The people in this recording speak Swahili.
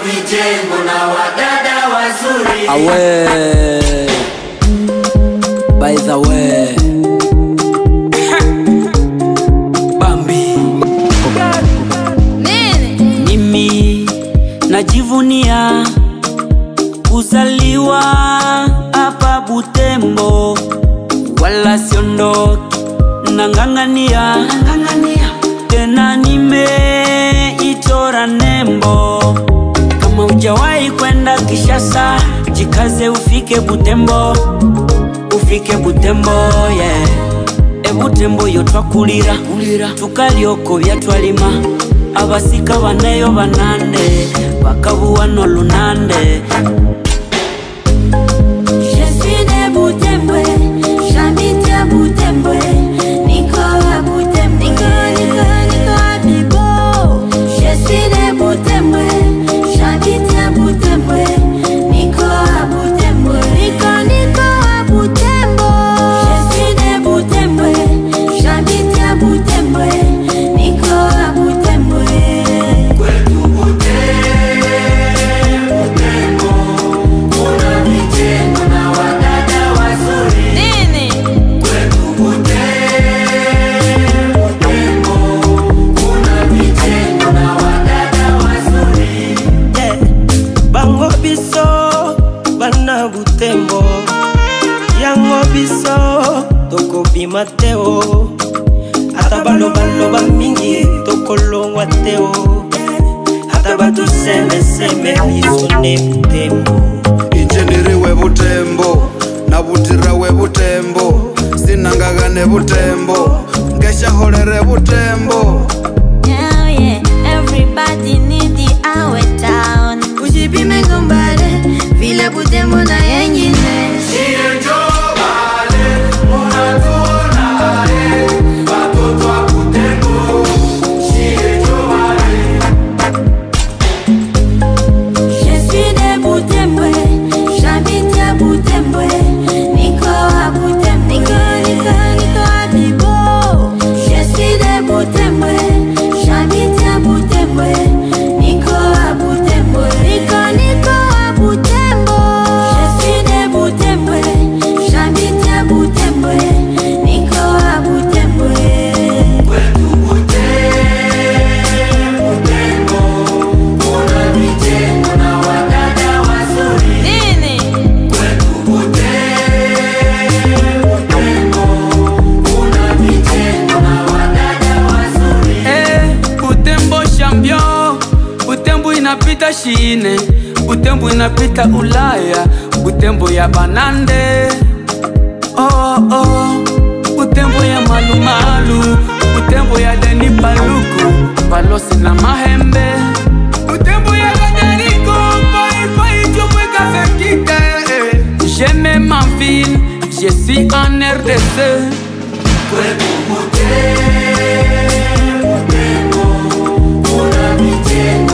vitengo na wadada wazuri. Awe, by the way, Bambi. Mimi najivunia kuzaliwa hapa Butembo, wala siondoki, nang'ang'ania tena nimeichora nembo. Kama hujawahi kwenda Kishasa, jikaze ufike Butembo, ufike Butembo, yeah. Butembo yo twakulira tukalioko byatwalima, abasika baneyo banande bakabuwa no lunande. Je suis de Butembo, j'habite à Butembo, Nico à Butembo, Nico à Bibo. Je suis de Butembo, j'habite à Butembo, Nico à Butembo, Nico à Butembo. Je suis de Butembo, j'habite à Butembo, Nico à Butembo. Kwetu Butembo, kuna vitengo na wadada wazuri. Nini? Kwetu Butembo, kuna vitengo na wadada wazuri. Bango biso bana Butembo, yango biso toko bimateo, ata baloba mingi toko longwa teo, ata batu seme isone Butembo. Injeniri we Butembo, na butira we Butembo, sinangagane Butembo, ngesha holere Butembo. Yeah, yeah, everybody need the our town. Ujipime ngombare, vile Butembo na yengine. Siye njobale, unatuonale, watoto wa Butembo. Siye njobale. Je suis de Butembo, j'habite à Butembo, Nico à Butembo, Nico à Bibo. Je suis de Butembo, j'habite à Butembo, Nico à Butembo, Nico à Butembo. Je suis de Butembo, j'habite à Butembo, Nico à Butembo. Kwetu Butembo, kuna vitengo na wadada wazuri. Nini? Kwetu Butembo, kuna vitengo na wadada wazuri. Butembo champion, Butembo inapita Chine, Butembo inapita Ulaya, Butembo ya banande. Oh, Butembo ya malumalu, Butembo ya Deni Paluku, Palosi na Mahembe. Butembo ya Gaderico, Pai Chopwe Kafekite. J'aime ma ville, je suis en RDC. Kwetu Butembo, kuna vitengo